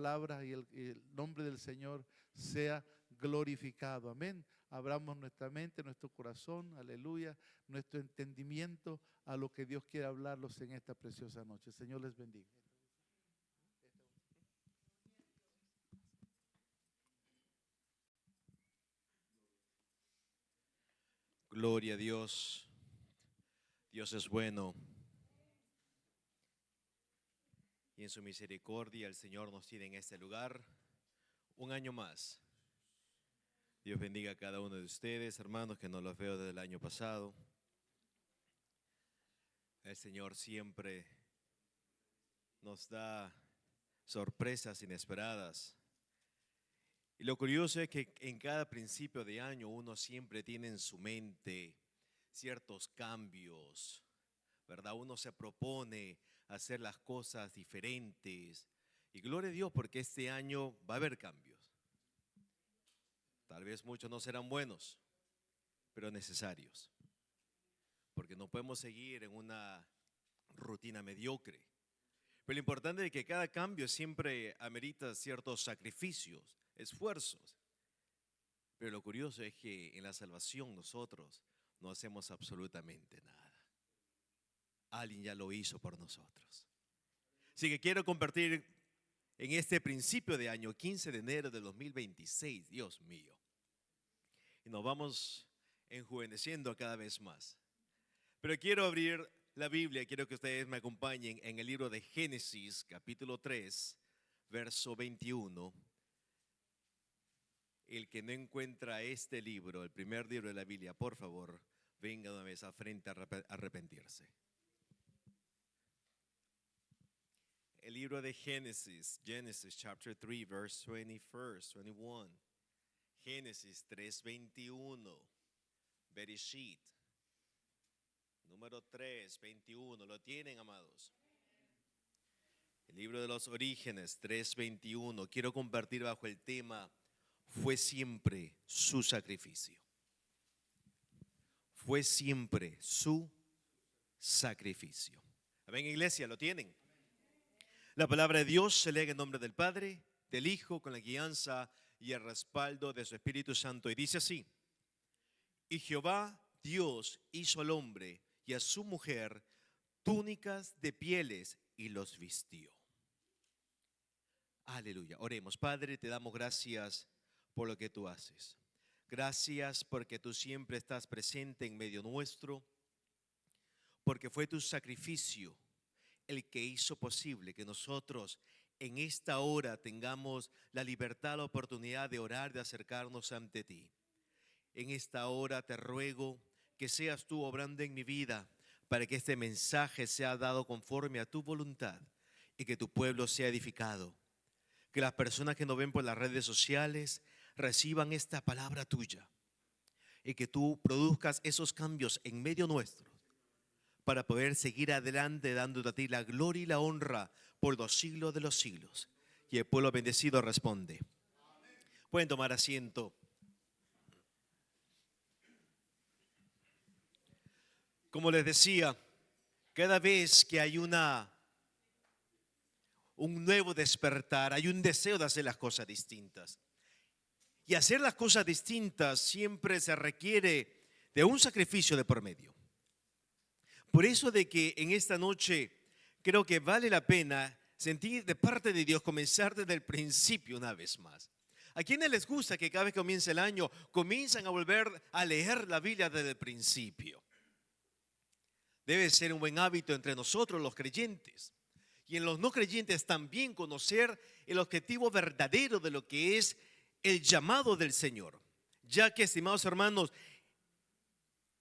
palabra y el nombre del Señor sea glorificado. Amén. Abramos nuestra mente, nuestro corazón, aleluya, nuestro entendimiento a lo que Dios quiere hablarlos en esta preciosa noche. El Señor les bendiga. Gloria a Dios. Dios es bueno. Y en su misericordia el Señor nos tiene en este lugar un año más. Dios bendiga a cada uno de ustedes, hermanos, que no los veo desde el año pasado. El Señor siempre nos da sorpresas inesperadas. Y lo curioso es que en cada principio de año uno siempre tiene en su mente ciertos cambios, ¿verdad? Uno se propone hacer las cosas diferentes. Y gloria a Dios porque este año va a haber cambios. Tal vez muchos no serán buenos, pero necesarios. Porque no podemos seguir en una rutina mediocre. Pero lo importante es que cada cambio siempre amerita ciertos sacrificios, esfuerzos. Pero lo curioso es que en la salvación nosotros no hacemos absolutamente nada. Alguien ya lo hizo por nosotros. Así que quiero compartir en este principio de año, 15 de enero de 2026, Dios mío. Y nos vamos enjuveneciendo cada vez más. Pero quiero abrir la Biblia, quiero que ustedes me acompañen en el libro de Génesis, capítulo 3, verso 21. El que no encuentra este libro, el primer libro de la Biblia, por favor, venga una vez a frente a arrepentirse. El libro de Génesis, Genesis chapter 3, verse 21. Génesis 3:21. Bereshit. Número 3, 21. ¿Lo tienen, amados? El libro de los Orígenes, 3:21. Quiero compartir bajo el tema: fue siempre su sacrificio. Fue siempre su sacrificio. Amén, iglesia, ¿lo tienen? La palabra de Dios se lee en nombre del Padre, del Hijo, con la guianza y el respaldo de su Espíritu Santo. Y dice así: y Jehová Dios hizo al hombre y a su mujer túnicas de pieles y los vistió. Aleluya. Oremos. Padre, te damos gracias por lo que tú haces. Gracias porque tú siempre estás presente en medio nuestro, porque fue tu sacrificio el que hizo posible que nosotros en esta hora tengamos la libertad, la oportunidad de orar, de acercarnos ante ti. En esta hora te ruego que seas tú obrando en mi vida para que este mensaje sea dado conforme a tu voluntad y que tu pueblo sea edificado. Que las personas que nos ven por las redes sociales reciban esta palabra tuya y que tú produzcas esos cambios en medio nuestro para poder seguir adelante dándote a ti la gloria y la honra por los siglos de los siglos. Y el pueblo bendecido responde. Pueden tomar asiento. Como les decía, cada vez que hay un nuevo despertar, hay un deseo de hacer las cosas distintas. Y hacer las cosas distintas siempre se requiere de un sacrificio de por medio. Por eso de que en esta noche creo que vale la pena sentir de parte de Dios comenzar desde el principio una vez más. ¿A quienes les gusta que cada vez que comienza el año comienzan a volver a leer la Biblia desde el principio? Debe ser un buen hábito entre nosotros los creyentes y en los no creyentes también conocer el objetivo verdadero de lo que es el llamado del Señor. Ya que, estimados hermanos,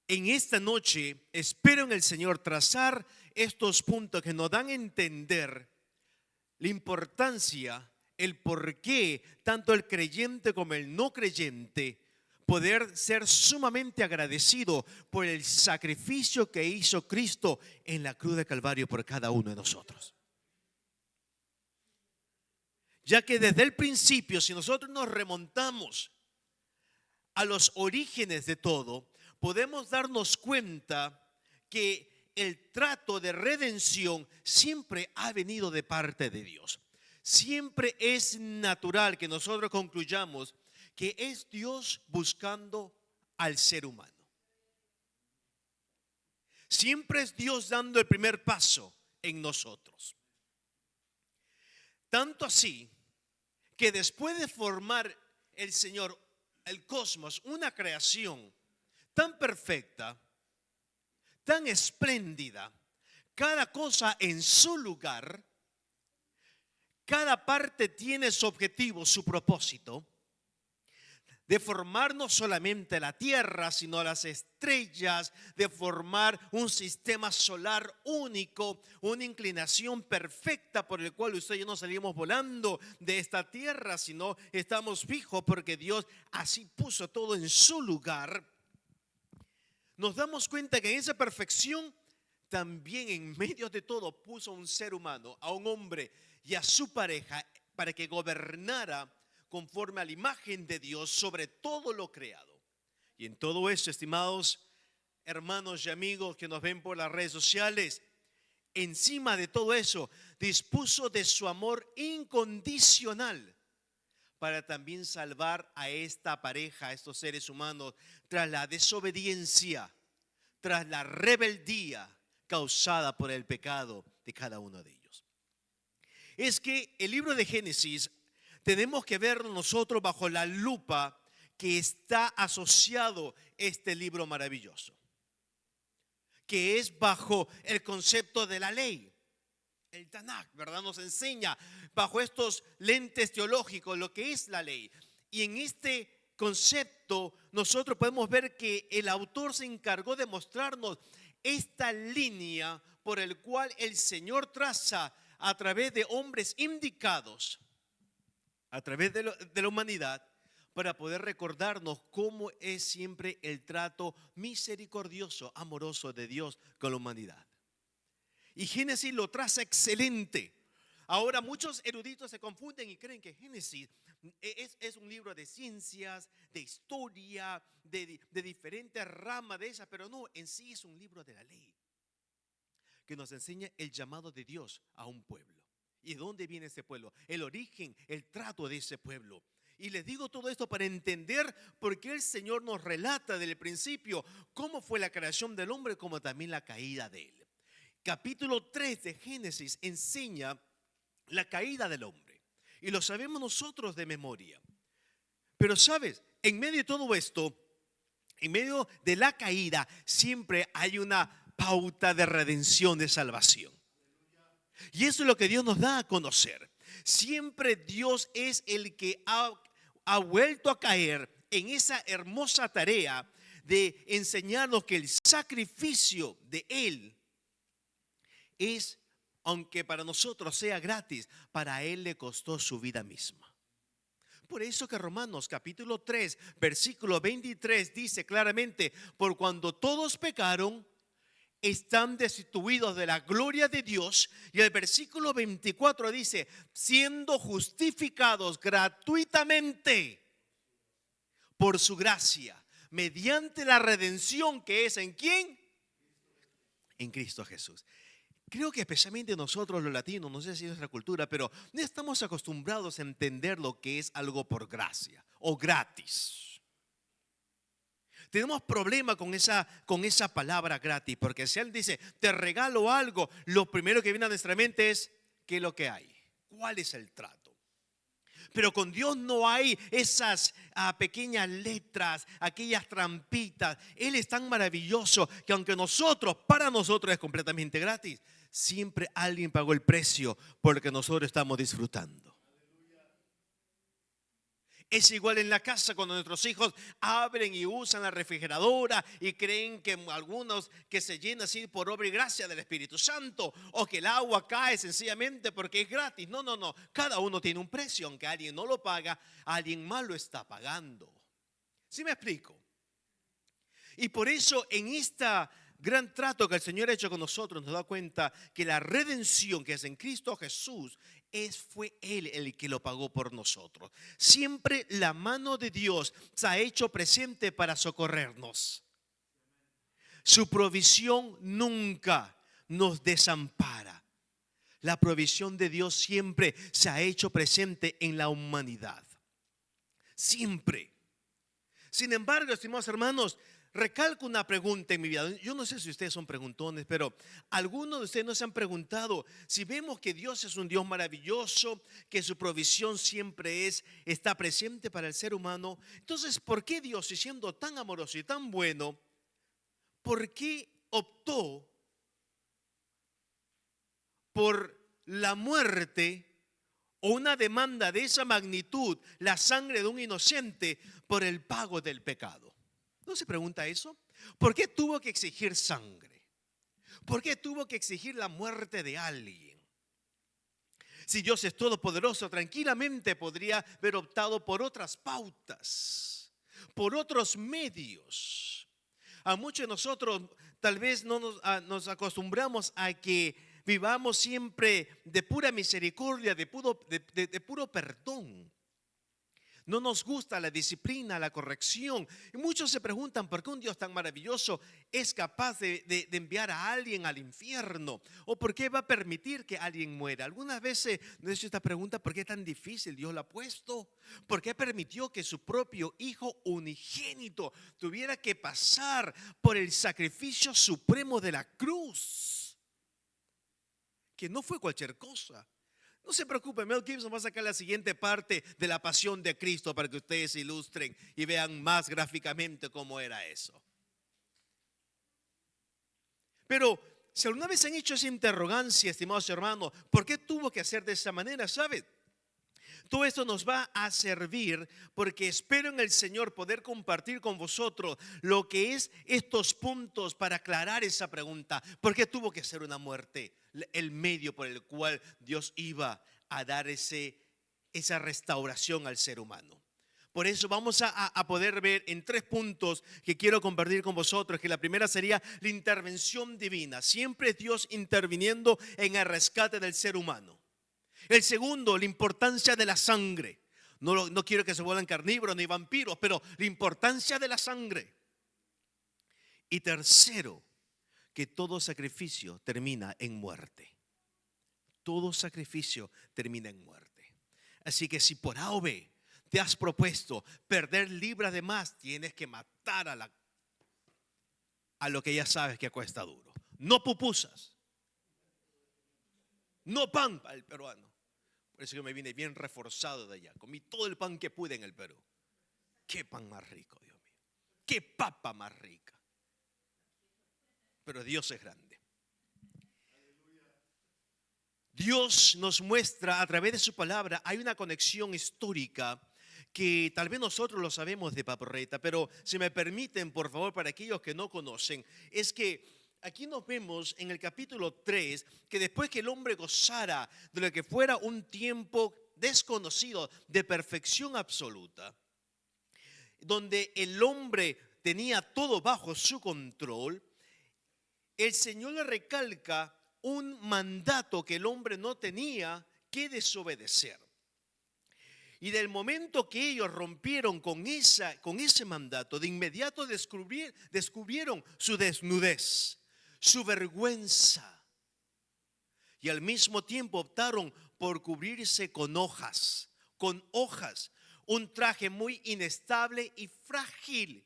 en esta noche espero en el Señor trazar estos puntos que nos dan a entender la importancia, el por qué tanto el creyente como el no creyente poder ser sumamente agradecido por el sacrificio que hizo Cristo en la cruz de Calvario por cada uno de nosotros. Ya que desde el principio, si nosotros nos remontamos a los orígenes de todo, podemos darnos cuenta que el trato de redención siempre ha venido de parte de Dios. siempre es natural que nosotros concluyamos que es Dios buscando al ser humano. Siempre es Dios dando el primer paso en nosotros. Tanto así que después de formar el Señor, el cosmos, una creación tan perfecta, tan espléndida, cada cosa en su lugar, cada parte tiene su objetivo, su propósito, de formar no solamente la Tierra, sino las estrellas, de formar un sistema solar único, una inclinación perfecta por el cual usted y yo no salimos volando de esta Tierra, sino estamos fijos porque Dios así puso todo en su lugar. Nos damos cuenta que en esa perfección también en medio de todo puso a un ser humano, a un hombre y a su pareja para que gobernara conforme a la imagen de Dios sobre todo lo creado. Y en todo eso, estimados hermanos y amigos que nos ven por las redes sociales, encima de todo eso, dispuso de su amor incondicional para también salvar a esta pareja, a estos seres humanos, tras la desobediencia, tras la rebeldía causada por el pecado de cada uno de ellos. Es que el libro de Génesis tenemos que verlo nosotros bajo la lupa que está asociado este libro maravilloso, que es bajo el concepto de la ley. El Tanaj, ¿verdad? Nos enseña bajo estos lentes teológicos lo que es la ley. Y en este concepto nosotros podemos ver que el autor se encargó de mostrarnos esta línea por el cual el Señor traza a través de hombres indicados, a través de la humanidad, para poder recordarnos cómo es siempre el trato misericordioso, amoroso de Dios con la humanidad. Y Génesis lo traza excelente. Ahora muchos eruditos se confunden y creen que Génesis es un libro de ciencias, de historia, de diferentes ramas de esas, pero no, en sí es un libro de la ley que nos enseña el llamado de Dios a un pueblo. ¿Y de dónde viene ese pueblo? El origen, el trato de ese pueblo. Y les digo todo esto para entender por qué el Señor nos relata desde el principio cómo fue la creación del hombre, como también la caída de él. Capítulo 3 de Génesis enseña la caída del hombre. Y lo sabemos nosotros de memoria. Pero sabes, en medio de todo esto, en medio de la caída, siempre hay una pauta de redención, de salvación. Y eso es lo que Dios nos da a conocer. Siempre Dios es el que ha vuelto a caer en esa hermosa tarea de enseñarnos que el sacrificio de Él es, aunque para nosotros sea gratis, para Él le costó su vida misma. Por eso que Romanos capítulo 3, versículo 23 dice claramente: por cuando todos pecaron, están destituidos de la gloria de Dios. Y el versículo 24 dice: siendo justificados gratuitamente por su gracia, mediante la redención que es ¿en quién? En Cristo Jesús. Creo que especialmente nosotros los latinos, no sé si es nuestra cultura, pero no estamos acostumbrados a entender lo que es algo por gracia o gratis. Tenemos problema con esa palabra gratis, porque si Él dice te regalo algo, lo primero que viene a nuestra mente es ¿qué es lo que hay? ¿Cuál es el trato? Pero con Dios no hay esas pequeñas letras, aquellas trampitas. Él es tan maravilloso que aunque para nosotros es completamente gratis, siempre alguien pagó el precio por lo que nosotros estamos disfrutando. Es igual en la casa cuando nuestros hijos abren y usan la refrigeradora y creen que algunos que se llenan así por obra y gracia del Espíritu Santo, o que el agua cae sencillamente porque es gratis. No. Cada uno tiene un precio. Aunque alguien no lo paga, alguien más lo está pagando. ¿Sí me explico? Y por eso en esta gran trato que el Señor ha hecho con nosotros, nos da cuenta que la redención que es en Cristo Jesús fue Él el que lo pagó por nosotros. Siempre la mano de Dios se ha hecho presente para socorrernos. Su provisión nunca nos desampara. La provisión de Dios siempre se ha hecho presente en la humanidad. Siempre. Sin embargo, estimados hermanos, recalco una pregunta en mi vida. Yo no sé si ustedes son preguntones, pero algunos de ustedes nos han preguntado si vemos que Dios es un Dios maravilloso, que su provisión siempre está presente para el ser humano. Entonces, ¿por qué Dios, si siendo tan amoroso y tan bueno, por qué optó por la muerte o una demanda de esa magnitud, la sangre de un inocente, por el pago del pecado? ¿No se pregunta eso? ¿Por qué tuvo que exigir sangre? ¿Por qué tuvo que exigir la muerte de alguien? Si Dios es todopoderoso, tranquilamente podría haber optado por otras pautas, por otros medios. A muchos de nosotros tal vez no nos acostumbramos a que vivamos siempre de pura misericordia, de puro perdón. No nos gusta la disciplina, la corrección. Y muchos se preguntan por qué un Dios tan maravilloso es capaz de enviar a alguien al infierno, o por qué va a permitir que alguien muera. Algunas veces nos he hecho esta pregunta: ¿por qué tan difícil Dios la ha puesto? ¿Por qué permitió que su propio Hijo unigénito tuviera que pasar por el sacrificio supremo de la cruz? Que no fue cualquier cosa. No se preocupe, Mel Gibson va a sacar la siguiente parte de la pasión de Cristo para que ustedes se ilustren y vean más gráficamente cómo era eso. Pero si alguna vez han hecho esa interrogancia, estimados hermanos, ¿por qué tuvo que hacer de esa manera? ¿Sabe? Todo esto nos va a servir porque espero en el Señor poder compartir con vosotros lo que es estos puntos para aclarar esa pregunta. ¿Por qué tuvo que ser una muerte? El medio por el cual Dios iba a dar esa restauración al ser humano. Por eso vamos a poder ver en 3 puntos que quiero compartir con vosotros. Que la primera sería la intervención divina. Siempre es Dios interviniendo en el rescate del ser humano. El segundo, la importancia de la sangre. No quiero que se vuelvan carnívoros ni vampiros, pero la importancia de la sangre. Y tercero, que todo sacrificio termina en muerte. Todo sacrificio termina en muerte. Así que si por A o B te has propuesto perder libras de más, tienes que matar a lo que ya sabes que cuesta duro. No pupusas, no pan para el peruano. Por eso yo me vine bien reforzado de allá. Comí todo el pan que pude en el Perú. Qué pan más rico, Dios mío. Qué papa más rica. Pero Dios es grande. Dios nos muestra a través de su palabra. Hay una conexión histórica que tal vez nosotros lo sabemos de Paporreta, pero si me permiten, por favor, para aquellos que no conocen, es que aquí nos vemos en el capítulo 3 que después que el hombre gozara de lo que fuera un tiempo desconocido de perfección absoluta, donde el hombre tenía todo bajo su control, el Señor le recalca un mandato que el hombre no tenía que desobedecer. Y del momento que ellos rompieron con ese mandato, de inmediato descubrieron su desnudez, su vergüenza. Y al mismo tiempo optaron por cubrirse con hojas, un traje muy inestable y frágil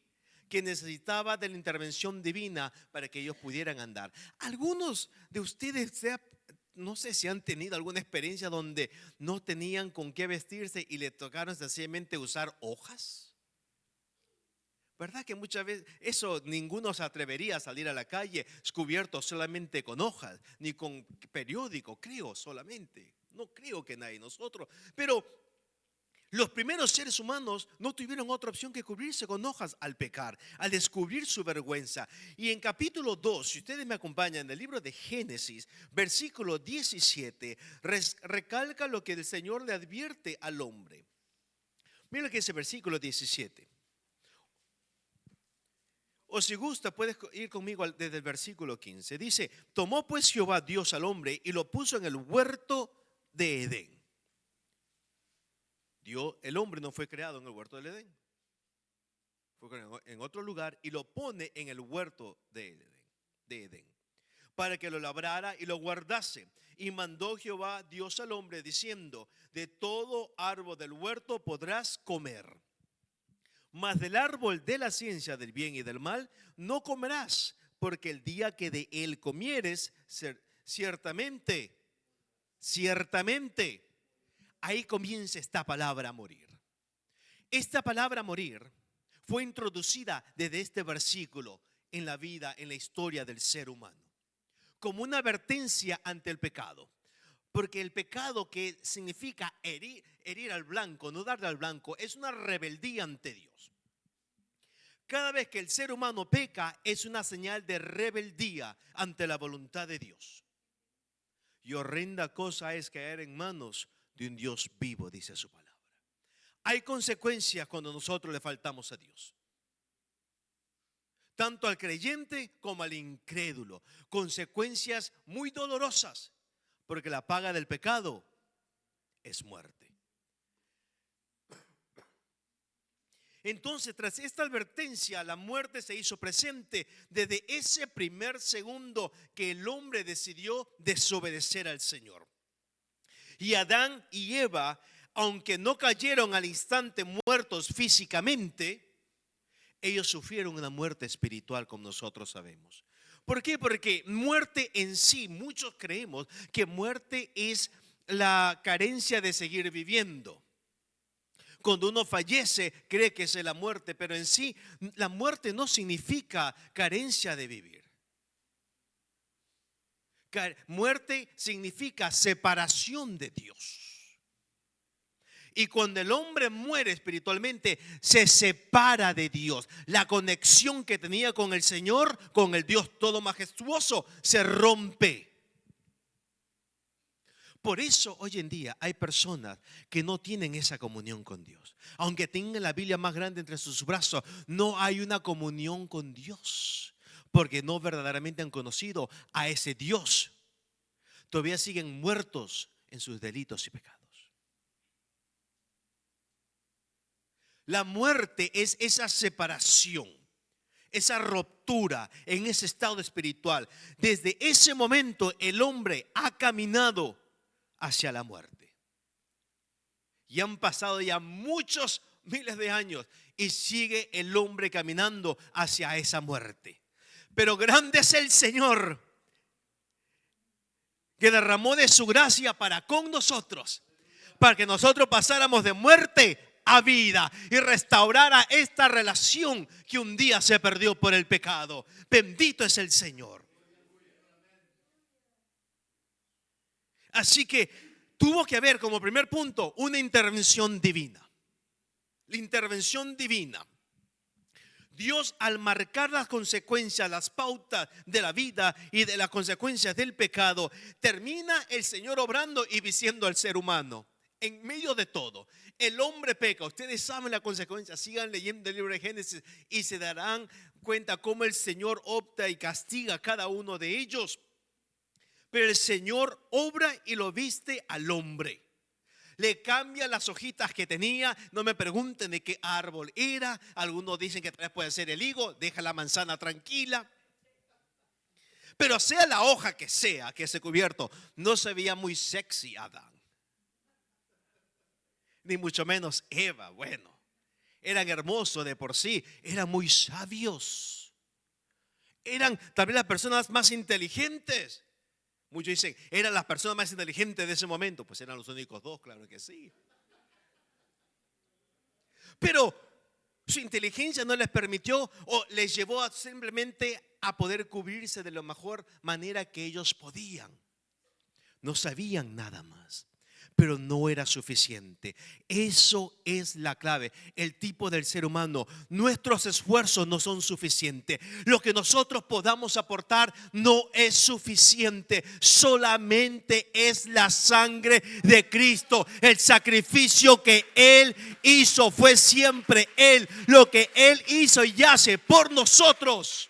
que necesitaba de la intervención divina para que ellos pudieran andar. Algunos de ustedes, no sé si han tenido alguna experiencia donde no tenían con qué vestirse y le tocaron sencillamente usar hojas. ¿Verdad que muchas veces eso ninguno se atrevería a salir a la calle cubierto solamente con hojas, ni con periódico, creo solamente? No creo que nadie de nosotros. Pero los primeros seres humanos no tuvieron otra opción que cubrirse con hojas al pecar, al descubrir su vergüenza. Y en capítulo 2, si ustedes me acompañan, en el libro de Génesis, versículo 17, recalca lo que el Señor le advierte al hombre. Mira lo que dice el versículo 17. O si gusta, puedes ir conmigo desde el versículo 15. Dice: tomó pues Jehová Dios al hombre y lo puso en el huerto de Edén. El hombre no fue creado en el huerto del Edén. Fue creado en otro lugar y lo pone en el huerto de Edén. para que lo labrara y lo guardase. Y mandó Jehová Dios al hombre diciendo: de todo árbol del huerto podrás comer, mas del árbol de la ciencia del bien y del mal no comerás, porque el día que de él comieres, ciertamente, ahí comienza esta palabra morir. Esta palabra morir fue introducida desde este versículo en la vida, en la historia del ser humano, como una advertencia ante el pecado. Porque el pecado, que significa herir al blanco, no darle al blanco, es una rebeldía ante Dios. Cada vez que el ser humano peca es una señal de rebeldía ante la voluntad de Dios. Y horrenda cosa es caer en manos de un Dios vivo, dice su palabra. Hay consecuencias cuando nosotros le faltamos a Dios, tanto al creyente como al incrédulo. Consecuencias muy dolorosas, porque la paga del pecado es muerte. Entonces, tras esta advertencia, la muerte se hizo presente desde ese primer segundo que el hombre decidió desobedecer al Señor. Y Adán y Eva, aunque no cayeron al instante muertos físicamente, ellos sufrieron una muerte espiritual, como nosotros sabemos. ¿Por qué? Porque muerte en sí, muchos creemos que muerte es la carencia de seguir viviendo. Cuando uno fallece, cree que es la muerte, pero en sí la muerte no significa carencia de vivir. Muerte significa separación de Dios. Y cuando el hombre muere espiritualmente, se separa de Dios. La conexión que tenía con el Señor, con el Dios todo majestuoso, se rompe. Por eso hoy en día hay personas que no tienen esa comunión con Dios. Aunque tengan la Biblia más grande entre sus brazos, no hay una comunión con Dios, porque no verdaderamente han conocido a ese Dios. Todavía siguen muertos en sus delitos y pecados. La muerte es esa separación, esa ruptura en ese estado espiritual. Desde ese momento el hombre ha caminado hacia la muerte. Y han pasado ya muchos miles de años y sigue el hombre caminando hacia esa muerte. Pero grande es el Señor, que derramó de su gracia para con nosotros, para que nosotros pasáramos de muerte a vida y restaurara esta relación que un día se perdió por el pecado. Bendito es el Señor. Así que tuvo que haber como primer punto una intervención divina. La intervención divina. Dios, al marcar las consecuencias, las pautas de la vida y de las consecuencias del pecado, termina el Señor obrando y diciendo al ser humano: en medio de todo, el hombre peca. Ustedes saben la consecuencia. Sigan leyendo el libro de Génesis y se darán cuenta cómo el Señor opta y castiga a cada uno de ellos. Pero el Señor obra y lo viste al hombre. Le cambia las hojitas que tenía. No me pregunten de qué árbol era. Algunos dicen que tal vez puede ser el higo. Deja la manzana tranquila. Pero sea la hoja que sea que se cubierto, no se veía muy sexy Adán, ni mucho menos Eva. Bueno, eran hermosos de por sí, eran muy sabios, eran tal vez las personas más inteligentes. Muchos dicen, eran las personas más inteligentes de ese momento. Pues eran los únicos dos, claro que sí. Pero su inteligencia no les permitió o les llevó simplemente a poder cubrirse de la mejor manera que ellos podían. No sabían nada más, pero no era suficiente. Eso es la clave, el tipo del ser humano. Nuestros esfuerzos no son suficientes. Lo que nosotros podamos aportar no es suficiente. Solamente es la sangre de Cristo. El sacrificio que Él hizo fue siempre Él. Lo que Él hizo y hace por nosotros.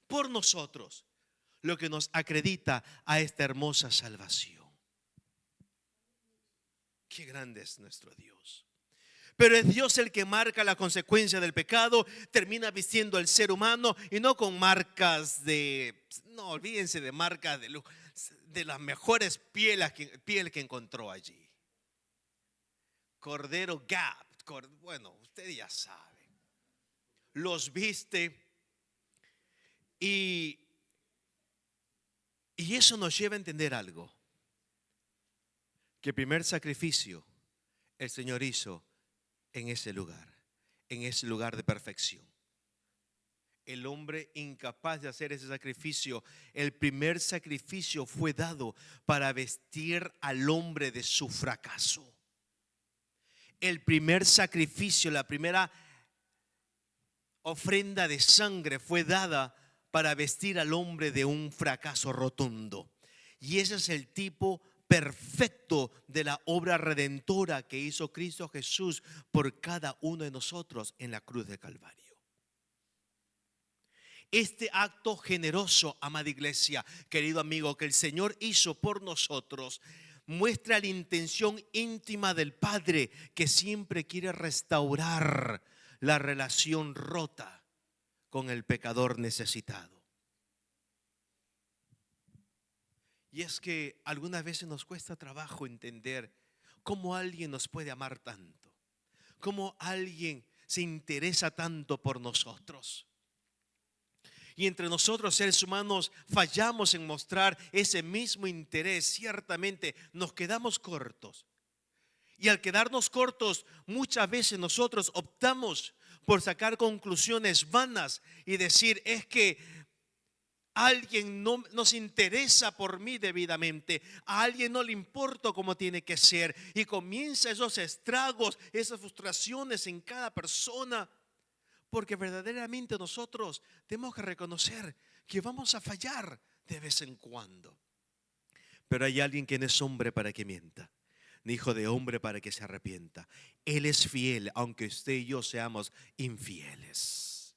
Por nosotros. Lo que nos acredita a esta hermosa salvación. Qué grande es nuestro Dios. Pero es Dios el que marca la consecuencia del pecado, termina vistiendo al ser humano y no con marcas no olvídense de marcas de las mejores piel que encontró allí. Cordero Gap, bueno, usted ya sabe. Los viste y eso nos lleva a entender algo. Que el primer sacrificio el Señor hizo en ese lugar de perfección. El hombre incapaz de hacer ese sacrificio, el primer sacrificio fue dado para vestir al hombre de su fracaso. El primer sacrificio, la primera ofrenda de sangre fue dada para vestir al hombre de un fracaso rotundo. Y ese es el tipo perfecto de la obra redentora que hizo Cristo Jesús por cada uno de nosotros en la cruz de Calvario. Este acto generoso, amada iglesia, querido amigo, que el Señor hizo por nosotros, muestra la intención íntima del Padre, que siempre quiere restaurar la relación rota con el pecador necesitado. Y es que algunas veces nos cuesta trabajo entender cómo alguien nos puede amar tanto, cómo alguien se interesa tanto por nosotros. Y entre nosotros, seres humanos, fallamos en mostrar ese mismo interés. Ciertamente nos quedamos cortos. Y al quedarnos cortos, muchas veces nosotros optamos por sacar conclusiones vanas y decir, es que alguien no se interesa por mí debidamente, a alguien no le importo como tiene que ser, y comienza esos estragos, esas frustraciones en cada persona, porque verdaderamente nosotros tenemos que reconocer que vamos a fallar de vez en cuando. Pero hay alguien que no es hombre para que mienta, ni hijo de hombre para que se arrepienta. Él es fiel, aunque usted y yo seamos infieles.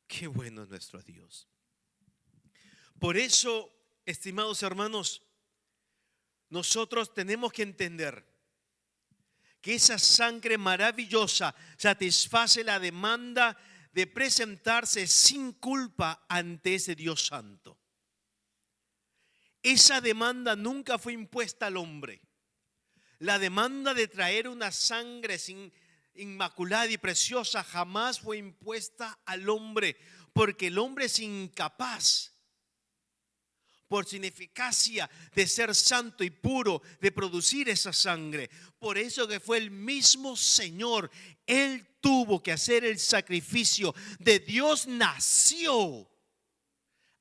Qué bueno es nuestro Dios. Por eso, estimados hermanos, nosotros tenemos que entender que esa sangre maravillosa satisface la demanda de presentarse sin culpa ante ese Dios santo. Esa demanda nunca fue impuesta al hombre. La demanda de traer una sangre inmaculada y preciosa jamás fue impuesta al hombre, porque el hombre es incapaz, por su ineficacia de ser santo y puro, de producir esa sangre. Por eso que fue el mismo Señor, Él tuvo que hacer el sacrificio. De Dios nació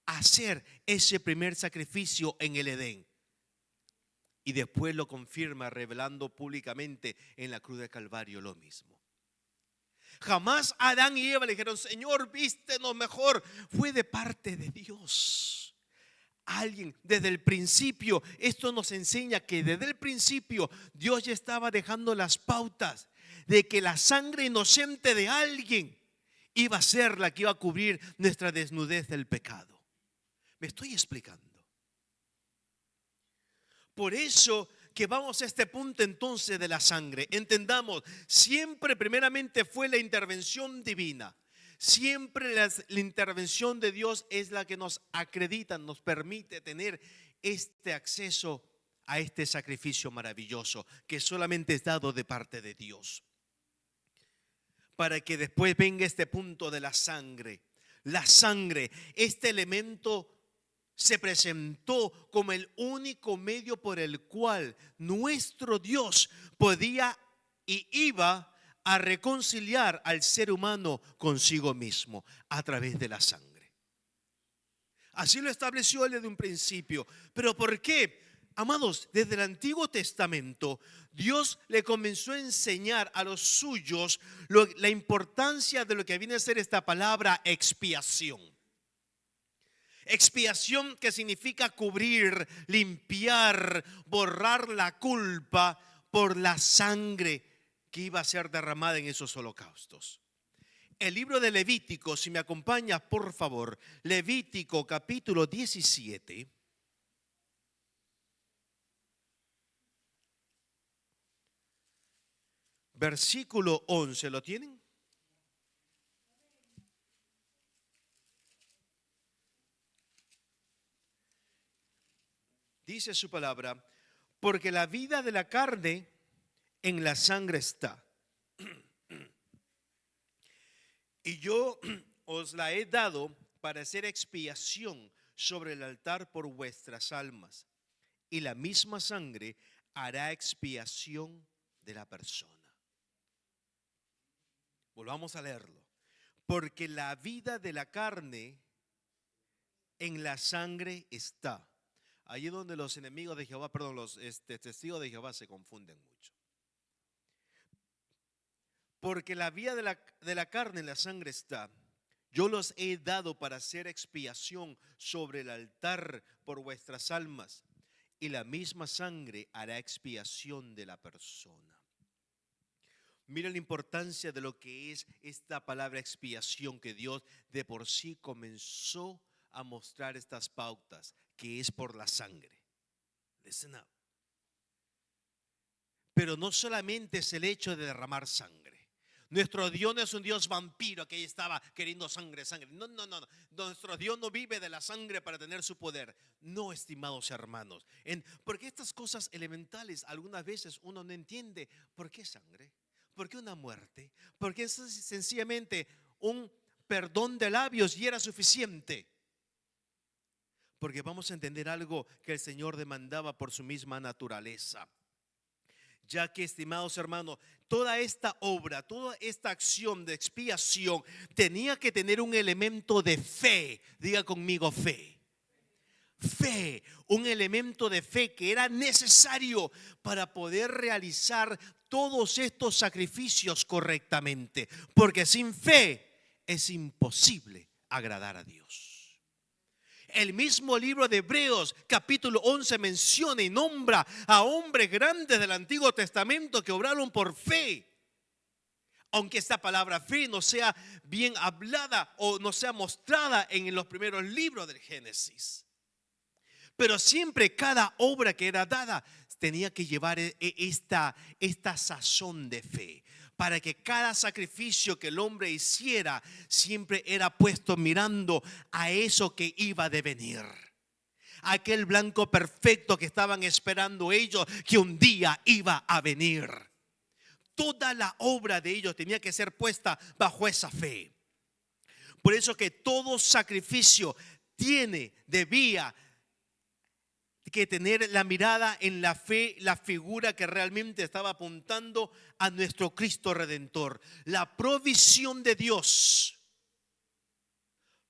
hacer ese primer sacrificio en el Edén. Y después lo confirma revelando públicamente en la cruz de Calvario lo mismo. Jamás Adán y Eva le dijeron, Señor, vístenos mejor. Fue de parte de Dios. Alguien desde el principio, esto nos enseña que desde el principio Dios ya estaba dejando las pautas de que la sangre inocente de alguien iba a ser la que iba a cubrir nuestra desnudez del pecado. ¿Me estoy explicando? Por eso que vamos a este punto entonces de la sangre. Entendamos, siempre primeramente fue la intervención divina. Siempre la intervención de Dios es la que nos acredita, nos permite tener este acceso a este sacrificio maravilloso que solamente es dado de parte de Dios. Para que después venga este punto de la sangre. La sangre, este elemento se presentó como el único medio por el cual nuestro Dios podía y iba a reconciliar al ser humano consigo mismo a través de la sangre. Así lo estableció él desde un principio. ¿Pero por qué? Amados, desde el Antiguo Testamento, Dios le comenzó a enseñar a los suyos la importancia de lo que viene a ser esta palabra expiación. Expiación, que significa cubrir, limpiar, borrar la culpa por la sangre que iba a ser derramada en esos holocaustos. El libro de Levítico, si me acompaña por favor, Levítico capítulo 17. versículo 11, ¿lo tienen? Dice su palabra, porque la vida de la carne en la sangre está. Y yo os la he dado para hacer expiación sobre el altar por vuestras almas. Y la misma sangre hará expiación de la persona. Volvamos a leerlo. Porque la vida de la carne en la sangre está. Ahí es donde los enemigos de Jehová, perdón, los testigos de Jehová se confunden mucho. Porque la vida de la carne en la sangre está. Yo los he dado para hacer expiación sobre el altar por vuestras almas. Y la misma sangre hará expiación de la persona. Mira la importancia de lo que es esta palabra expiación, que Dios de por sí comenzó a mostrar estas pautas, que es por la sangre. Listen up. Pero no solamente es el hecho de derramar sangre. Nuestro Dios no es un Dios vampiro que ahí estaba queriendo sangre, sangre. No. Nuestro Dios no vive de la sangre para tener su poder. No, estimados hermanos. Porque estas cosas elementales algunas veces uno no entiende. ¿Por qué sangre? ¿Por qué una muerte? ¿Por qué sencillamente un perdón de labios y era suficiente? Porque vamos a entender algo que el Señor demandaba por su misma naturaleza. Ya que, estimados hermanos, toda esta obra, toda esta acción de expiación tenía que tener un elemento de fe. Diga conmigo, fe. Fe, un elemento de fe que era necesario para poder realizar todos estos sacrificios correctamente. Porque sin fe es imposible agradar a Dios. El mismo libro de Hebreos capítulo 11 menciona y nombra a hombres grandes del Antiguo Testamento que obraron por fe. Aunque esta palabra fe no sea bien hablada o no sea mostrada en los primeros libros del Génesis. Pero siempre cada obra que era dada tenía que llevar esta sazón de fe. Para que cada sacrificio que el hombre hiciera siempre era puesto mirando a eso que iba a devenir. Aquel blanco perfecto que estaban esperando ellos, que un día iba a venir. Toda la obra de ellos tenía que ser puesta bajo esa fe. Por eso que todo sacrificio debía que tener la mirada en la fe, la figura que realmente estaba apuntando a nuestro Cristo Redentor. La provisión de Dios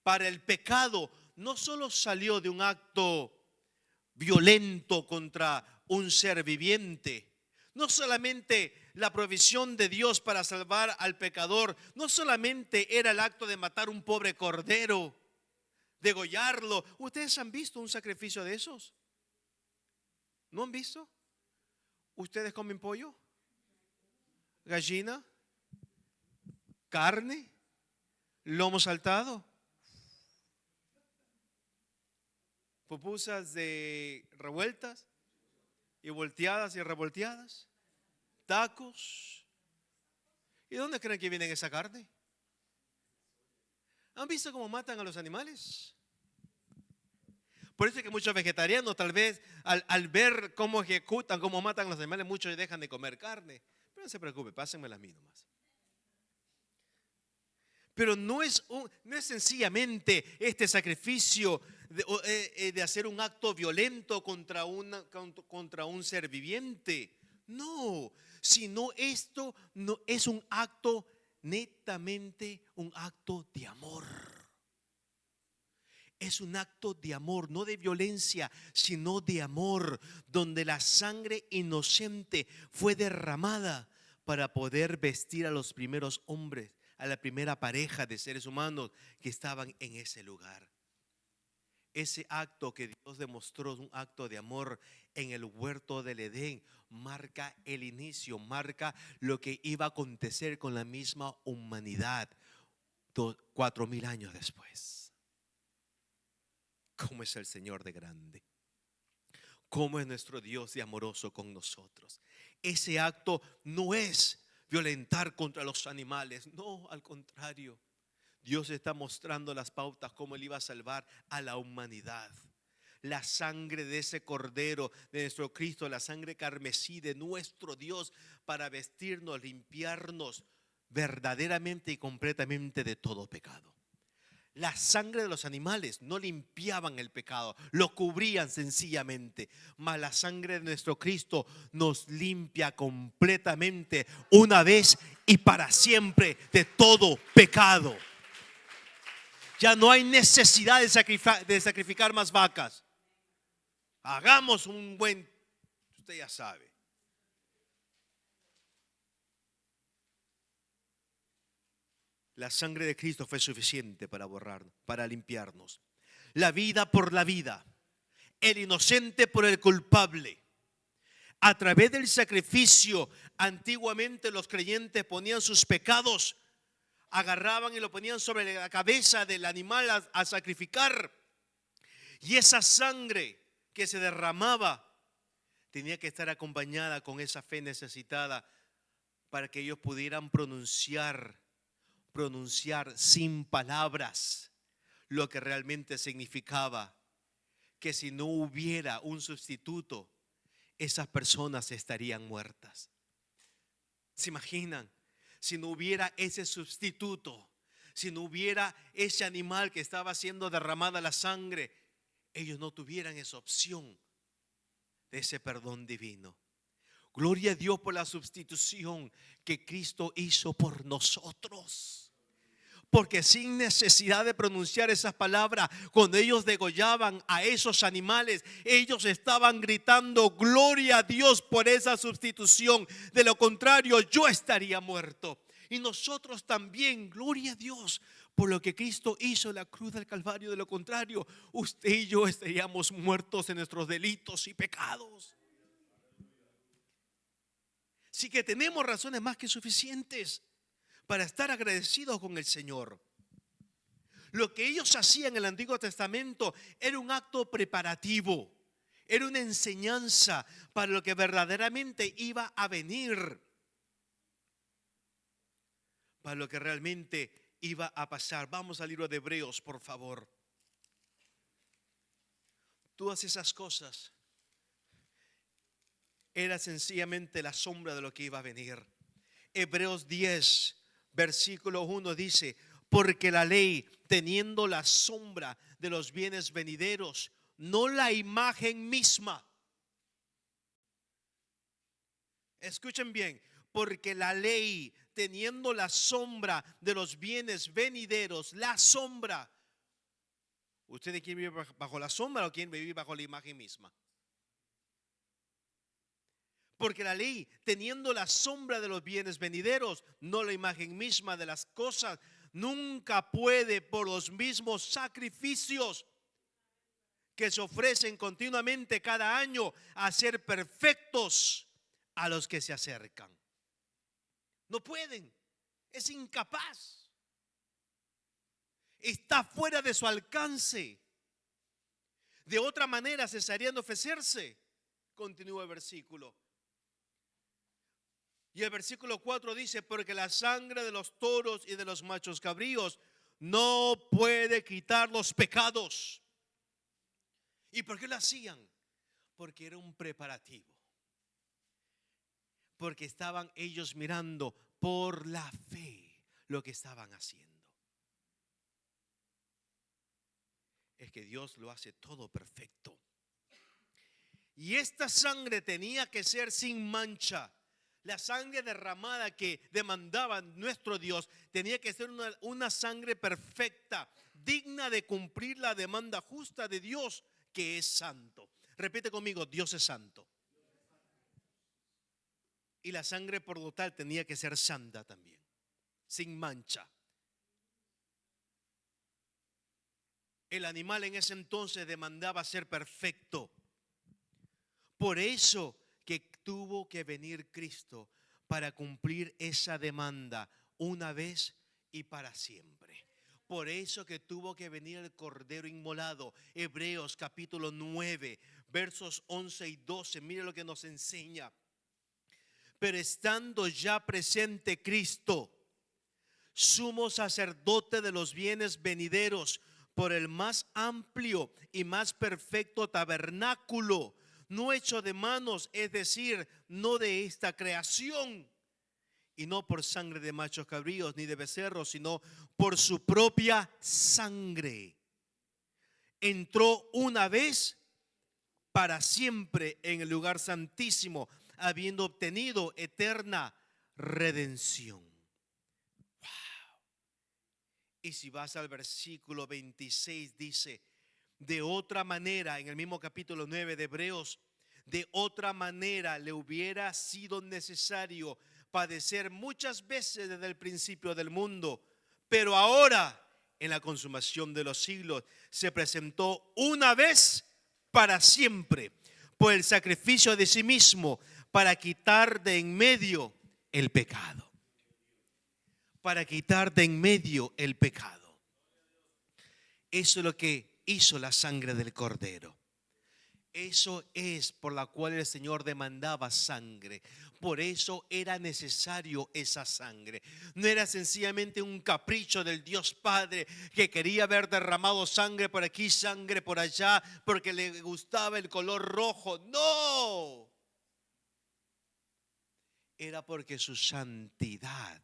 para el pecado no solo salió de un acto violento contra un ser viviente. No solamente la provisión de Dios para salvar al pecador, no solamente era el acto de matar un pobre cordero, degollarlo. ¿Ustedes han visto un sacrificio de esos? ¿No han visto? ¿Ustedes comen pollo? ¿Gallina? ¿Carne? ¿Lomo saltado? ¿Pupusas de revueltas y volteadas y revolteadas? ¿Tacos? ¿Y de dónde creen que viene esa carne? ¿Han visto cómo matan a los animales? Por eso es que muchos vegetarianos tal vez al ver cómo ejecutan, cómo matan a los animales, muchos dejan de comer carne. Pero no se preocupe, pásenme las mías nomás. Pero no es sencillamente este sacrificio de hacer un acto violento contra un ser viviente. No, sino esto no es un acto netamente un acto de amor. Es un acto de amor, no de violencia, sino de amor, donde la sangre inocente fue derramada para poder vestir a los primeros hombres, a la primera pareja de seres humanos que estaban en ese lugar. Ese acto que Dios demostró, un acto de amor en el huerto del Edén, marca el inicio, marca lo que iba a acontecer con la misma humanidad 4000 años después. ¿Cómo es el Señor de grande? ¿Cómo es nuestro Dios de amoroso con nosotros? Ese acto no es violentar contra los animales. No, al contrario. Dios está mostrando las pautas cómo Él iba a salvar a la humanidad. La sangre de ese cordero, de nuestro Cristo, la sangre carmesí de nuestro Dios, para vestirnos, limpiarnos verdaderamente y completamente de todo pecado. La sangre de los animales no limpiaban el pecado, lo cubrían sencillamente. Mas la sangre de nuestro Cristo nos limpia completamente, una vez y para siempre, de todo pecado. Ya no hay necesidad de sacrificar más vacas. Hagamos un buen, usted ya sabe. La sangre de Cristo fue suficiente para borrarnos, para limpiarnos. La vida por la vida, el inocente por el culpable. A través del sacrificio, antiguamente los creyentes ponían sus pecados, agarraban y lo ponían sobre la cabeza del animal a sacrificar. Y esa sangre que se derramaba tenía que estar acompañada con esa fe necesitada para que ellos pudieran pronunciar sin palabras lo que realmente significaba que si no hubiera un sustituto, esas personas estarían muertas. ¿Se imaginan? Si no hubiera ese sustituto, si no hubiera ese animal que estaba siendo derramada la sangre, ellos no tuvieran esa opción de ese perdón divino. Gloria a Dios por la sustitución que Cristo hizo por nosotros. Porque sin necesidad de pronunciar esas palabras, cuando ellos degollaban a esos animales, ellos estaban gritando gloria a Dios por esa sustitución. De lo contrario, yo estaría muerto. Y nosotros también, gloria a Dios por lo que Cristo hizo en la cruz del Calvario. De lo contrario, usted y yo estaríamos muertos en nuestros delitos y pecados. Así que tenemos razones más que suficientes para estar agradecidos con el Señor. Lo que ellos hacían en el Antiguo Testamento era un acto preparativo, era una enseñanza para lo que verdaderamente iba a venir, para lo que realmente iba a pasar. Vamos al libro de Hebreos, por favor. Todas esas cosas era sencillamente la sombra de lo que iba a venir. Hebreos 10, versículo 1 dice: porque la ley, teniendo la sombra de los bienes venideros, no la imagen misma. Escuchen bien, porque la ley, teniendo la sombra de los bienes venideros, la sombra. ¿Ustedes quieren vivir bajo la sombra o quieren vivir bajo la imagen misma? Porque la ley, teniendo la sombra de los bienes venideros, no la imagen misma de las cosas, nunca puede, por los mismos sacrificios que se ofrecen continuamente cada año, hacer perfectos a los que se acercan. No pueden, es incapaz, está fuera de su alcance. De otra manera cesarían de ofrecerse. Continúa el versículo. Y el versículo 4 dice: porque la sangre de los toros y de los machos cabríos no puede quitar los pecados. ¿Y por qué lo hacían? Porque era un preparativo. Porque estaban ellos mirando por la fe lo que estaban haciendo. Es que Dios lo hace todo perfecto. Y esta sangre tenía que ser sin mancha. La sangre derramada que demandaba nuestro Dios tenía que ser una sangre perfecta, digna de cumplir la demanda justa de Dios, que es santo. Repite conmigo: Dios es santo. Y la sangre por lo tal tenía que ser santa también, sin mancha. El animal en ese entonces demandaba ser perfecto. Por eso que tuvo que venir Cristo para cumplir esa demanda una vez y para siempre. Por eso que tuvo que venir el Cordero inmolado. Hebreos capítulo 9, versos 11 y 12. Mire lo que nos enseña. Pero estando ya presente Cristo, sumo sacerdote de los bienes venideros, por el más amplio y más perfecto tabernáculo, no hecho de manos, es decir, no de esta creación, y no por sangre de machos cabríos ni de becerros, sino por su propia sangre, entró una vez para siempre en el lugar santísimo, habiendo obtenido eterna redención. Y si vas al versículo 26, dice: de otra manera, en el mismo capítulo 9 de Hebreos, de otra manera le hubiera sido necesario padecer muchas veces desde el principio del mundo, pero ahora, en la consumación de los siglos, se presentó una vez para siempre por el sacrificio de sí mismo, para quitar de en medio el pecado. Para quitar de en medio el pecado. Eso es lo que hizo la sangre del Cordero. Eso es por la cual el Señor demandaba sangre. Por eso era necesario esa sangre. No era sencillamente un capricho del Dios Padre que quería ver derramado sangre por aquí, sangre por allá, porque le gustaba el color rojo. No. Era porque su santidad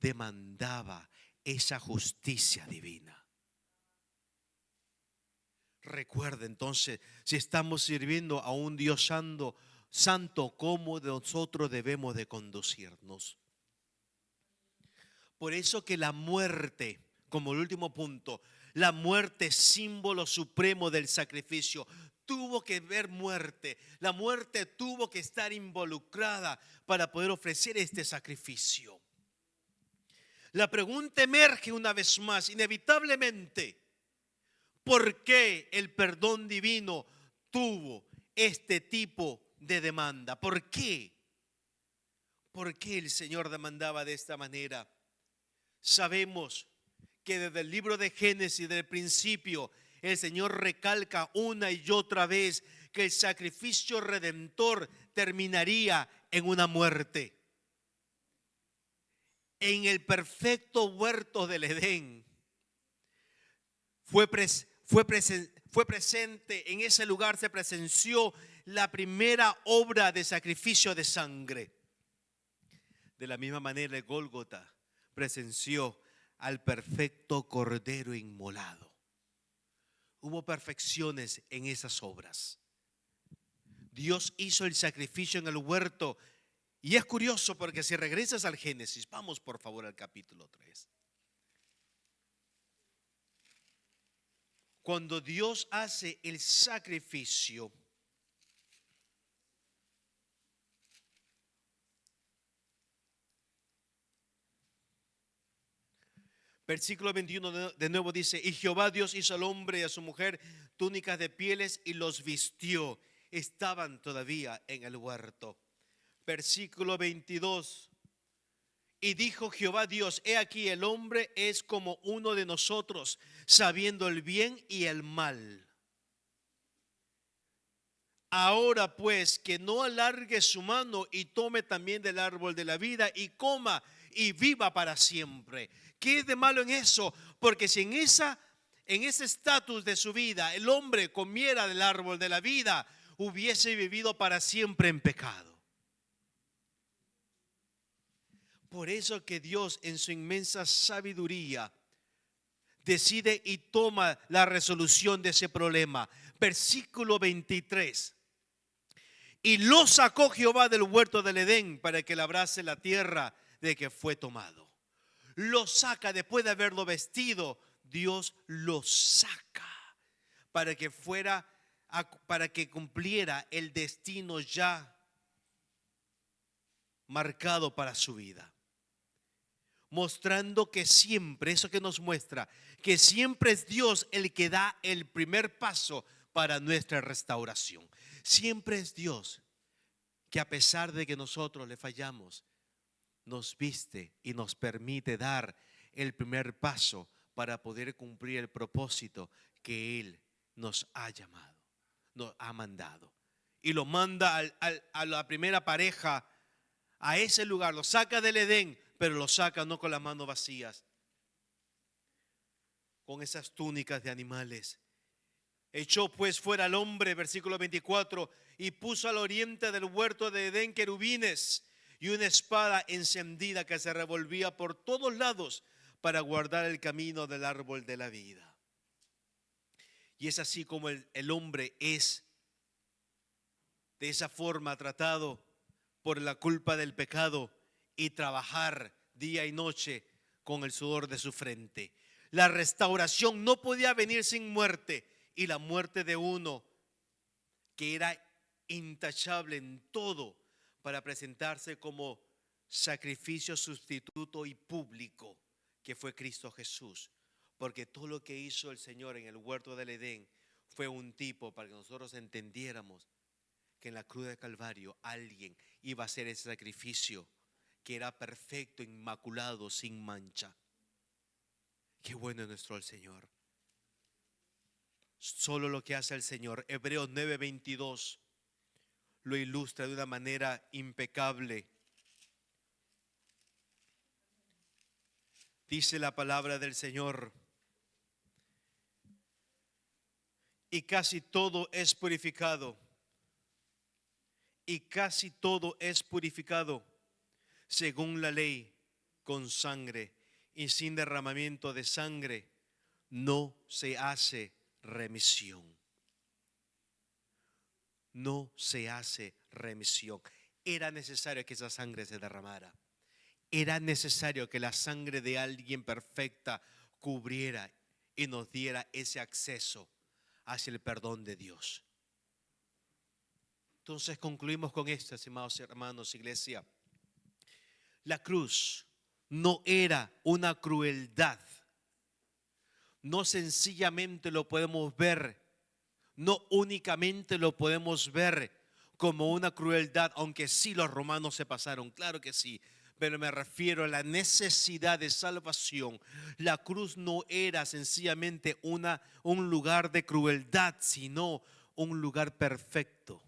demandaba esa justicia divina. Recuerda entonces, si estamos sirviendo a un Dios santo, ¿cómo nosotros debemos de conducirnos? Por eso que la muerte, como el último punto, la muerte, símbolo supremo del sacrificio, tuvo que ver muerte. La muerte tuvo que estar involucrada para poder ofrecer este sacrificio. La pregunta emerge una vez más, inevitablemente: ¿por qué el perdón divino tuvo este tipo de demanda? ¿Por qué? ¿Por qué el Señor demandaba de esta manera? Sabemos que desde el libro de Génesis, del principio, el Señor recalca una y otra vez que el sacrificio redentor terminaría en una muerte. En el perfecto huerto del Edén fue presente, en ese lugar se presenció la primera obra de sacrificio de sangre. De la misma manera, el Gólgota presenció al perfecto Cordero inmolado. Hubo perfecciones en esas obras. Dios hizo el sacrificio en el huerto. Y es curioso porque si regresas al Génesis, vamos por favor al capítulo 3. Cuando Dios hace el sacrificio, versículo 21 de nuevo dice: y Jehová Dios hizo al hombre y a su mujer túnicas de pieles y los vistió. Estaban todavía en el huerto. Versículo 22. Y dijo Jehová Dios: he aquí, el hombre es como uno de nosotros, sabiendo el bien y el mal. Ahora pues, que no alargue su mano y tome también del árbol de la vida y coma y viva para siempre. ¿Qué es de malo en eso? Porque si en ese estatus de su vida el hombre comiera del árbol de la vida, hubiese vivido para siempre en pecado. Por eso que Dios, en su inmensa sabiduría, decide y toma la resolución de ese problema. Versículo 23. Y lo sacó Jehová del huerto del Edén para que labrase la tierra de que fue tomado. Lo saca después de haberlo vestido. Dios lo saca para que cumpliera el destino ya marcado para su vida. Mostrando que siempre, eso que nos muestra, que siempre es Dios el que da el primer paso para nuestra restauración. Siempre es Dios que, a pesar de que nosotros le fallamos, nos viste y nos permite dar el primer paso para poder cumplir el propósito que Él nos ha llamado, nos ha mandado. Y lo manda a la primera pareja, a ese lugar, lo saca del Edén, pero lo saca no con las manos vacías, con esas túnicas de animales. Echó pues fuera al hombre, versículo 24, y puso al oriente del huerto de Edén querubines y una espada encendida que se revolvía por todos lados para guardar el camino del árbol de la vida. Y es así como el hombre es de esa forma tratado por la culpa del pecado y trabajar día y noche con el sudor de su frente. La restauración no podía venir sin muerte, y la muerte de uno que era intachable en todo para presentarse como sacrificio sustituto y público, que fue Cristo Jesús. Porque todo lo que hizo el Señor en el huerto del Edén fue un tipo para que nosotros entendiéramos que en la cruz de Calvario alguien iba a hacer ese sacrificio que era perfecto, inmaculado, sin mancha. Qué bueno es nuestro el Señor. Solo lo que hace el Señor. Hebreos 9:22 lo ilustra de una manera impecable. Dice la palabra del Señor: y casi todo es purificado, y casi todo es purificado según la ley con sangre, y sin derramamiento de sangre no se hace remisión. No se hace remisión. Era necesario que esa sangre se derramara. Era necesario que la sangre de alguien perfecta cubriera y nos diera ese acceso hacia el perdón de Dios. Entonces concluimos con esto, estimados hermanos, iglesia. La cruz no era una crueldad. No sencillamente lo podemos ver, no únicamente lo podemos ver como una crueldad, aunque sí los romanos se pasaron, claro que sí, pero me refiero a la necesidad de salvación. La cruz no era sencillamente un lugar de crueldad, sino un lugar perfecto.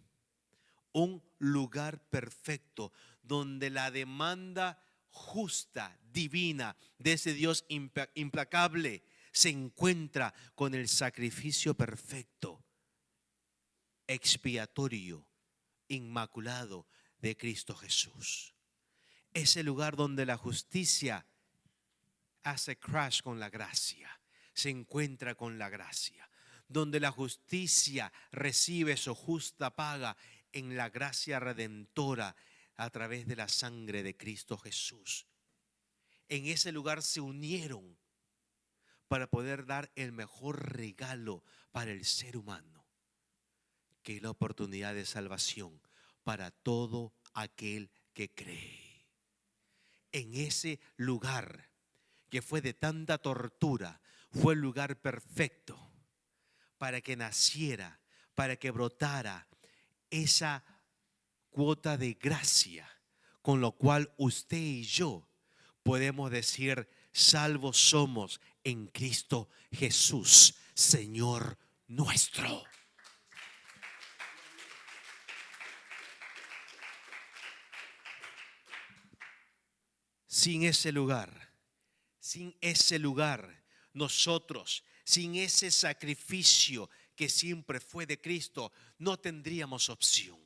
Un lugar perfecto donde la demanda justa, divina de ese Dios implacable se encuentra con el sacrificio perfecto, expiatorio, inmaculado de Cristo Jesús. Ese lugar donde la justicia hace crash con la gracia, se encuentra con la gracia, donde la justicia recibe su justa paga en la gracia redentora a través de la sangre de Cristo Jesús. En ese lugar se unieron para poder dar el mejor regalo para el ser humano, que es la oportunidad de salvación para todo aquel que cree. En ese lugar que fue de tanta tortura, fue el lugar perfecto para que naciera, para que brotara esa cuota de gracia, con lo cual usted y yo podemos decir: salvos somos en Cristo Jesús, Señor nuestro. Sin ese lugar, nosotros, sin ese sacrificio que siempre fue de Cristo, no tendríamos opción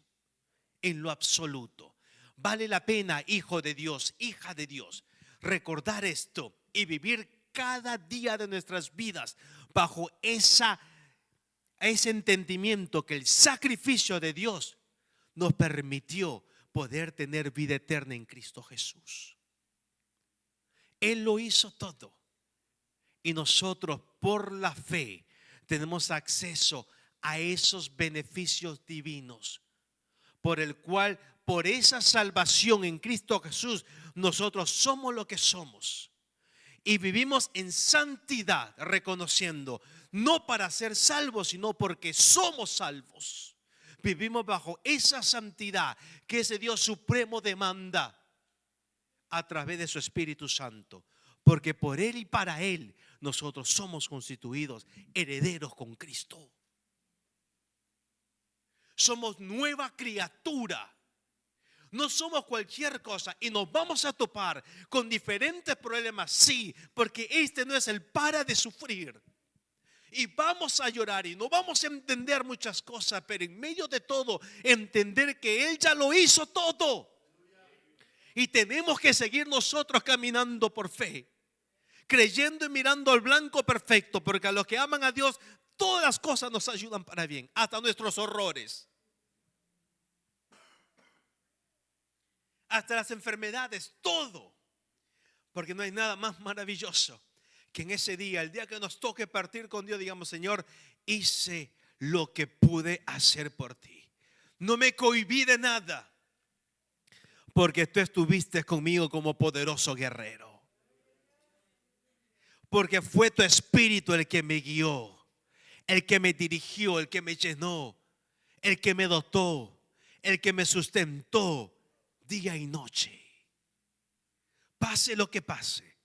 en lo absoluto. Vale la pena, hijo de Dios, hija de Dios, recordar esto y vivir cada día de nuestras vidas bajo ese entendimiento que el sacrificio de Dios nos permitió poder tener vida eterna en Cristo Jesús. Él lo hizo todo y nosotros por la fe tenemos acceso a esos beneficios divinos, por el cual, por esa salvación en Cristo Jesús, nosotros somos lo que somos y vivimos en santidad, reconociendo, no para ser salvos, sino porque somos salvos. Vivimos bajo esa santidad que ese Dios supremo demanda a través de su Espíritu Santo, porque por Él y para Él nosotros somos constituidos herederos con Cristo. Somos nueva criatura. No somos cualquier cosa y nos vamos a topar con diferentes problemas, sí, porque este no es el para de sufrir. Y vamos a llorar y no vamos a entender muchas cosas, pero en medio de todo entender que Él ya lo hizo todo. Y tenemos que seguir nosotros caminando por fe, creyendo y mirando al blanco perfecto, porque a los que aman a Dios todas las cosas nos ayudan para bien, hasta nuestros horrores, hasta las enfermedades, todo. Porque no hay nada más maravilloso que en ese día, el día que nos toque partir con Dios, digamos: Señor, hice lo que pude hacer por ti. No me cohibí de nada, porque tú estuviste conmigo como poderoso guerrero. Porque fue tu espíritu el que me guió, el que me dirigió, el que me llenó, el que me dotó, el que me sustentó día y noche. Pase lo que pase,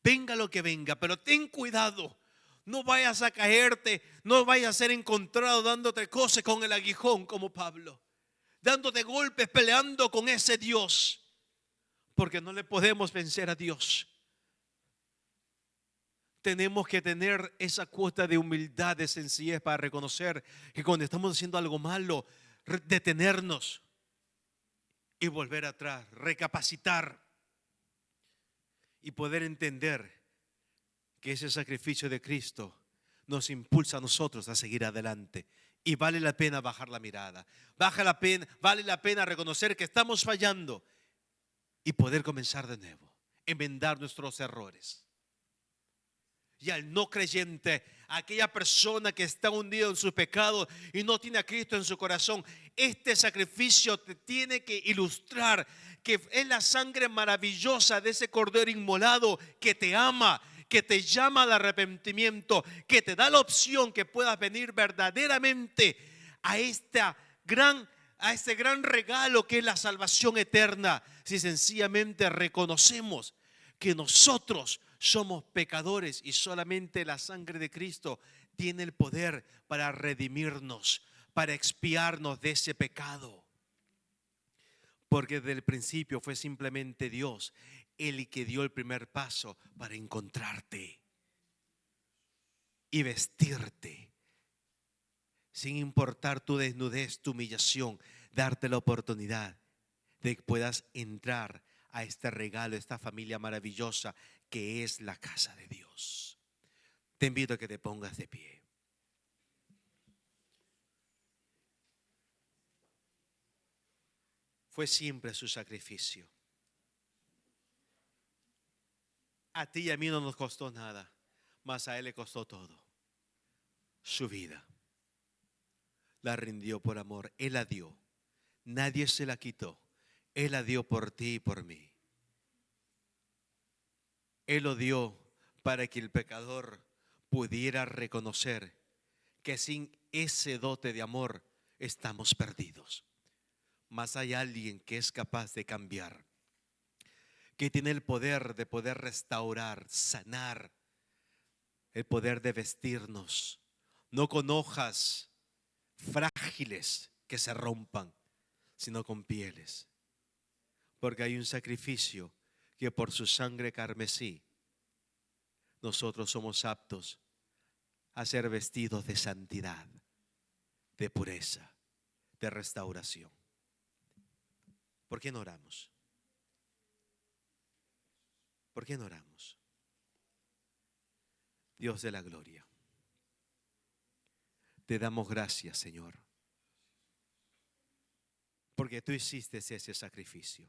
venga lo que venga, pero ten cuidado. No vayas a caerte, no vayas a ser encontrado dándote cosas con el aguijón como Pablo, dándote golpes, peleando con ese Dios, porque no le podemos vencer a Dios. Tenemos que tener esa cuota de humildad, de sencillez, para reconocer que cuando estamos haciendo algo malo, detenernos y volver atrás, recapacitar y poder entender que ese sacrificio de Cristo nos impulsa a nosotros a seguir adelante. Y vale la pena bajar la mirada, vale la pena reconocer que estamos fallando y poder comenzar de nuevo, enmendar nuestros errores. Y al no creyente, aquella persona que está hundida en su pecado y no tiene a Cristo en su corazón, este sacrificio te tiene que ilustrar que es la sangre maravillosa de ese cordero inmolado que te ama, que te llama al arrepentimiento, que te da la opción que puedas venir verdaderamente a este gran regalo que es la salvación eterna, si sencillamente reconocemos que nosotros somos pecadores y solamente la sangre de Cristo tiene el poder para redimirnos, para expiarnos de ese pecado. Porque desde el principio fue simplemente Dios el que dio el primer paso para encontrarte y vestirte, sin importar tu desnudez, tu humillación, darte la oportunidad de que puedas entrar a este regalo, esta familia maravillosa que es la casa de Dios. Te invito a que te pongas de pie. Fue siempre su sacrificio. A ti y a mí no nos costó nada, mas a Él le costó todo. Su vida la rindió por amor. Él la dio. Nadie se la quitó. Él la dio por ti y por mí. Él lo dio para que el pecador pudiera reconocer que sin ese dote de amor estamos perdidos. Mas hay alguien que es capaz de cambiar, que tiene el poder de poder restaurar, sanar, el poder de vestirnos, no con hojas frágiles que se rompan, sino con pieles. Porque hay un sacrificio que por su sangre carmesí nosotros somos aptos a ser vestidos de santidad, de pureza, de restauración. ¿Por qué no oramos? ¿Por qué no oramos? Dios de la gloria, te damos gracias, Señor, porque tú hiciste ese sacrificio.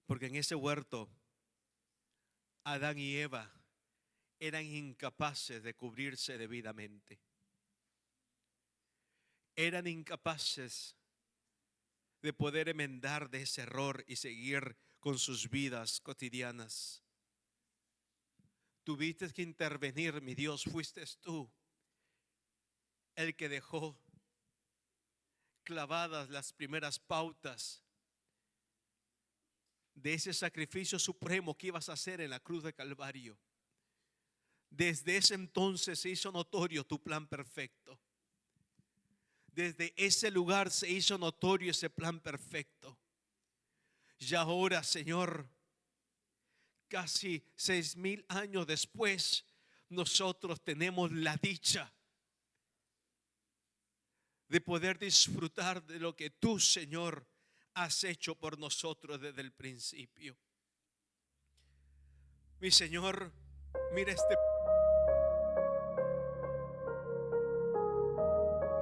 Porque en ese huerto Adán y Eva eran incapaces de cubrirse debidamente. Eran incapaces de poder enmendar de ese error y seguir con sus vidas cotidianas. Tuviste que intervenir, mi Dios, fuiste tú el que dejó clavadas las primeras pautas de ese sacrificio supremo que ibas a hacer en la cruz de Calvario. Desde ese entonces se hizo notorio tu plan perfecto. desde ese lugar se hizo notorio ese plan perfecto. Y ahora, Señor, casi 6,000 años después, nosotros tenemos la dicha de poder disfrutar de lo que tú, Señor, has hecho por nosotros desde el principio. Mi Señor, mira este